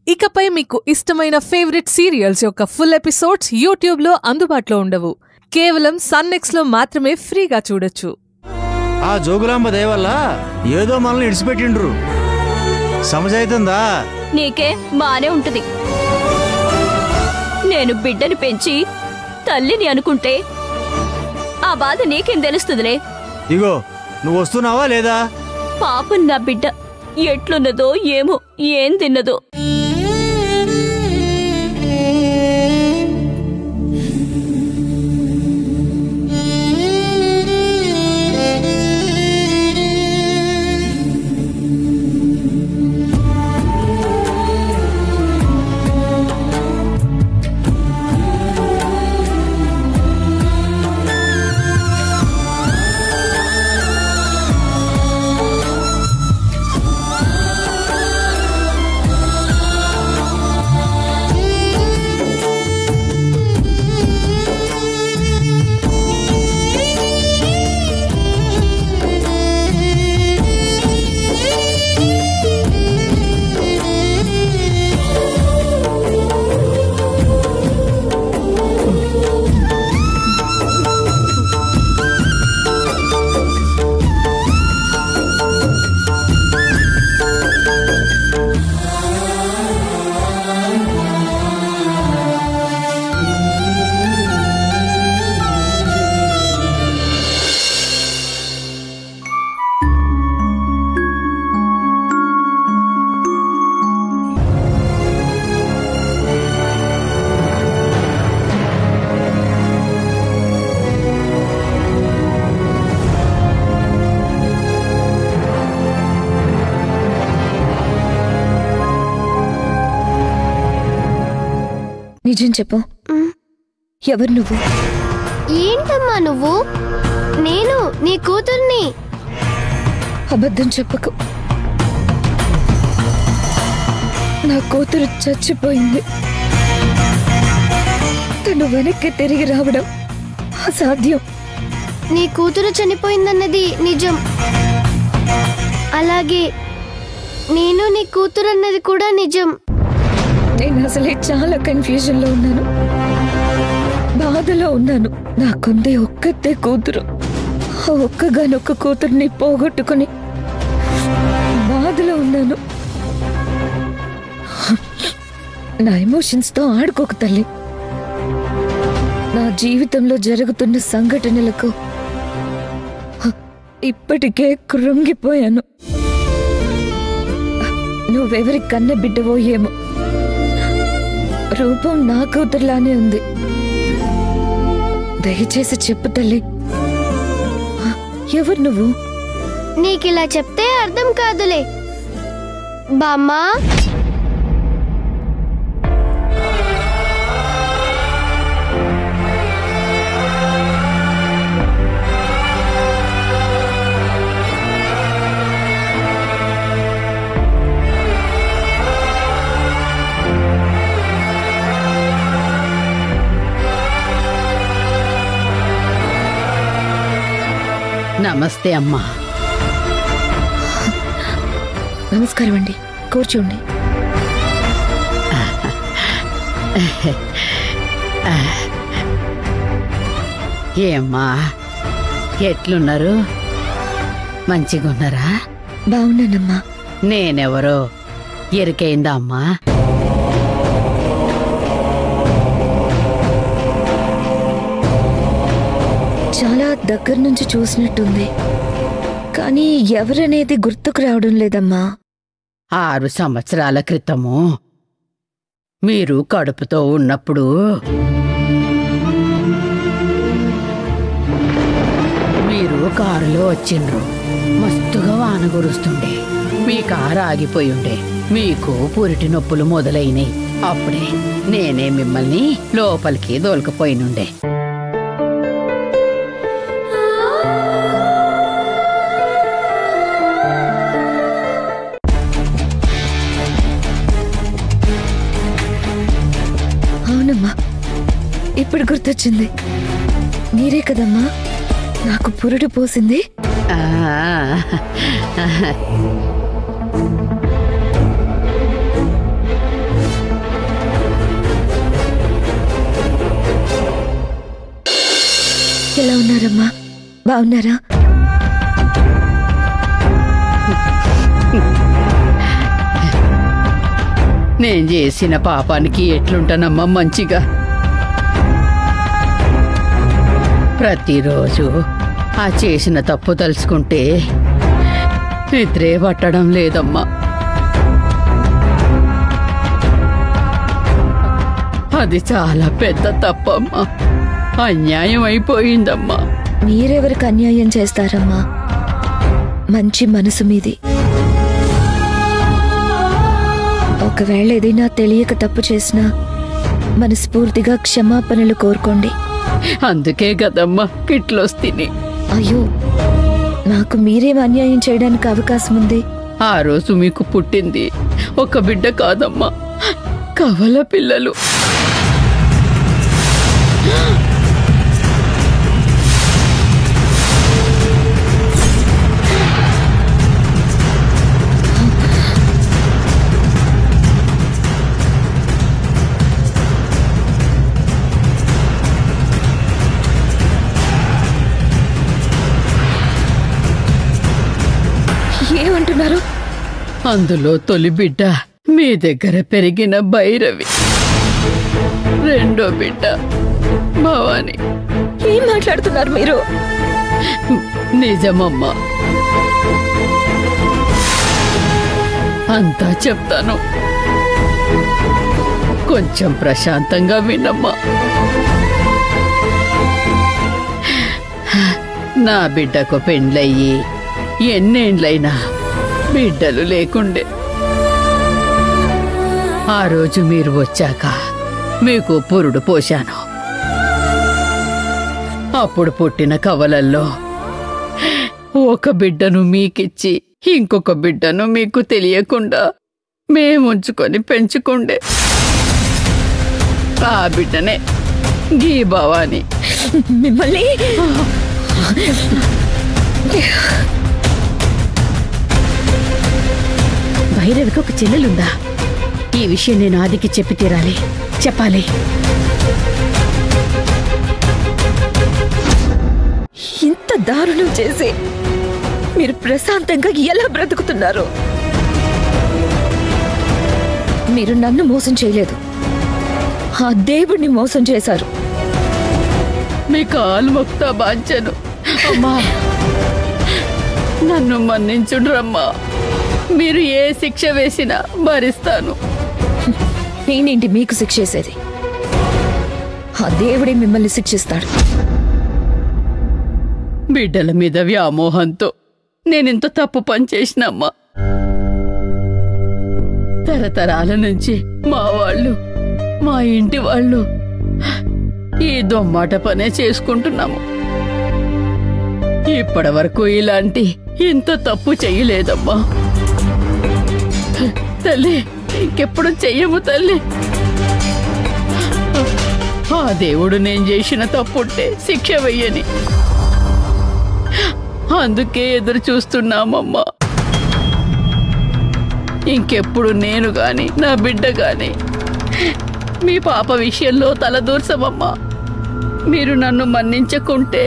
ఇకపై మీకు ఇష్టమైన ఫేవరెట్ సీరియల్స్ యొక్క ఫుల్ ఎపిసోడ్స్ యూట్యూబ్లో అందుబాటులో ఉండవు. కేవలం సన్నెక్స్లో మాత్రమే ఫ్రీగా చూడొచ్చు. ఆ జోగులాంబ దయ వల్ల ఏదో మనల్ని ఇడిచిపెట్టిండ్రు. సమజైతుందా? నీకే బానే ఉంటది. నేను బిడ్డని పెంచి తల్లిని అనుకుంటే ఆ బాధ నీకేం తెలుస్తుందిలే. ఇగో నువ్వు వస్తున్నావా లేదా? పాపం నా బిడ్డ ఎట్లున్నదో ఏమో, ఏం తిన్నదో. నిజం చెప్పు, ఎవరు నువ్వు? ఏంటమ్మా నువ్వు? నేను నీ కూతుర్ని. అబద్ధం చెప్పకు. నా కూతురు చచ్చిపోయింది. తను వెనక్కి తిరిగి రావడం అసాధ్యం. నీ కూతురు చనిపోయిందన్నది నిజం. అలాగే నేను నీ కూతురు అన్నది కూడా నిజం. నేను అసలే చాలా కన్ఫ్యూజన్లో ఉన్నాను, బాధలో ఉన్నాను. నాకుందే ఒక్కతే కూతురు. ఆ ఒక్కగానొక్క కూతుర్ని పోగొట్టుకుని బాధలో ఉన్నాను. నా ఎమోషన్స్తో ఆడుకోక తల్లి. నా జీవితంలో జరుగుతున్న సంఘటనలకు ఇప్పటికే కృంగిపోయాను. నువ్వెవరి కన్న బిడ్డవో ఏమో, రూపం నా కూతురులానే ఉంది. దయచేసి చెప్పు తల్లి, ఎవరు నువ్వు? నీకిలా చెప్తే అర్థం కాదులే బామ్మా. నమస్తే అమ్మా. నమస్కారం అండి, కూర్చోండి. ఏమ్మా ఎట్లున్నారు? మంచిగా ఉన్నారా? బాగున్నానమ్మా. నేనెవరో ఎరికైందా అమ్మా? చాలా దగ్గర నుంచి చూసినట్టుంది, కానీ ఎవరనేది గుర్తుకు రావడం లేదమ్మా. 6 సంవత్సరాల క్రితము మీరు కడుపుతో ఉన్నప్పుడు మీరు కారులో వచ్చిండ్రు. మస్తుగా వాన కురుస్తుండే. మీ కారు ఆగిపోయి ఉండే. మీకు పురిటి నొప్పులు మొదలైనాయి. అప్పుడే నేనే మిమ్మల్ని లోపలికి దోలుకుపోయినుండే. అవునమ్మా, ఇప్పుడు గుర్తొచ్చింది. మీరే కదమ్మా నాకు పురుడు పోసింది. బాగున్నారా? నేను చేసిన పాపానికి ఎట్లుంటానమ్మా మంచిగా? ప్రతిరోజు ఆ చేసిన తప్పు తలుచుకుంటే నిద్రే పట్టడం లేదమ్మా. అది చాలా పెద్ద తప్పమ్మా. అన్యాయం అయిపోయిందమ్మా. మీరెవరికి అన్యాయం చేస్తారమ్మా? మంచి మనసు మీది. ఒకవేళ ఏదైనా తెలియక తప్పు చేసినా మనస్ఫూర్తిగా క్షమాపణలు కోరుకోండి. అందుకే కదమ్మా కిట్లొస్తిని. అయ్యో, నాకు మీరేం అన్యాయం చేయడానికి అవకాశం ఉంది? ఆ రోజు మీకు పుట్టింది ఒక బిడ్డ కాదమ్మా, కవల పిల్లలు. ఏమంటున్నారు? అందులో తొలి బిడ్డ మీ దగ్గర పెరిగిన భైరవి, రెండో బిడ్డ భవాని. ఏం మాట్లాడుతున్నారు మీరు? నిజమమ్మా, అంతా చెప్తాను. కొంచెం ప్రశాంతంగా వినమ్మా. నా బిడ్డకు పెండ్లయ్యి ఎన్నేండ్లైనా బిడ్డలు లేకుండే. ఆ రోజు మీరు వచ్చాక మీకు పురుడు పోశాను. అప్పుడు పుట్టిన కవలల్లో ఒక బిడ్డను మీకిచ్చి ఇంకొక బిడ్డను మీకు తెలియకుండా మేముంచుకొని పెంచుకుండే. ఆ బిడ్డనే గీ భవాని. మిమ్మల్ని భైరవికి ఒక చెల్లెలుందా? ఈ విషయం నేను ఆదికి చెప్పి తీరాలి, చెప్పాలి. ఇంత దారుణం చేసి మీరు ప్రశాంతంగా ఎలా బ్రతుకుతున్నారు? మీరు నన్ను మోసం చేయలేదు, ఆ దేవుణ్ణి మోసం చేశారు. మీ కాలు మొక్తా బాంచను అమ్మా. నన్ను మన్నించుడ్రమ్మా. మీరు ఏ శిక్ష వేసినా భరిస్తాను. నేనేంటి మీకు శిక్ష వేసేది? ఆ దేవుడే మిమ్మల్ని శిక్షిస్తాడు. బిడ్డల మీద వ్యామోహంతో నేనింత తప్పు పని చేసినమ్మా. తరతరాల నుంచి మా వాళ్ళు, మా ఇంటి వాళ్ళు ఈ దొమ్మాట పనే చేసుకుంటున్నాము. ఇప్పటి వరకు ఇలాంటి ఇంత తప్పు చెయ్యలేదమ్మా. తల్లి, ఇంకెప్పుడు చెయ్యము తల్లి. ఆ దేవుడు నేను చేసిన తప్పుంటే శిక్ష వెయ్యని, అందుకే ఎదురు చూస్తున్నామమ్మా. ఇంకెప్పుడు నేను గాని నా బిడ్డ గాని మీ పాప విషయంలో తలదూర్చమమ్మా. మీరు నన్ను మన్నించకుంటే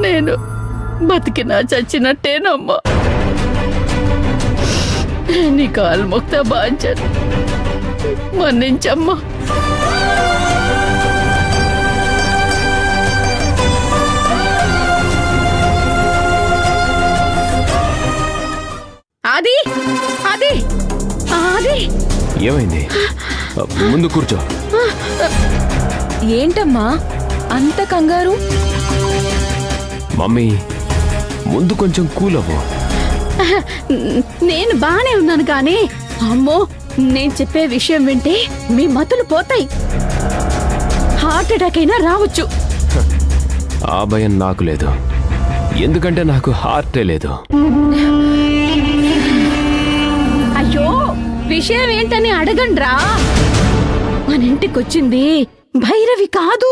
నేను బతికినా చచ్చినట్టేనమ్మా. నీ కాలు మొక్తా బాంచను, మన్నించమ్మా. ఆది, ఆది, ఆది, ఏమైంది? ముందు కూర్చో. ఏంటమ్మా అంత కంగారు? మమ్మీ, ముందు కొంచెం కూల్ అవ్వు. నేను బానే ఉన్నాను కానీ అమ్మో, నేను చెప్పే విషయం వింటే మీ మతులు పోతాయి. హార్ట్ అటాక్ అయినా రావచ్చు. ఆ భయం నాకు లేదు, ఎందుకంటే నాకు హార్టే లేదు. అయ్యో, విషయం ఏంటని అడగండ్రా. మన ఇంటికొచ్చింది భైరవి కాదు.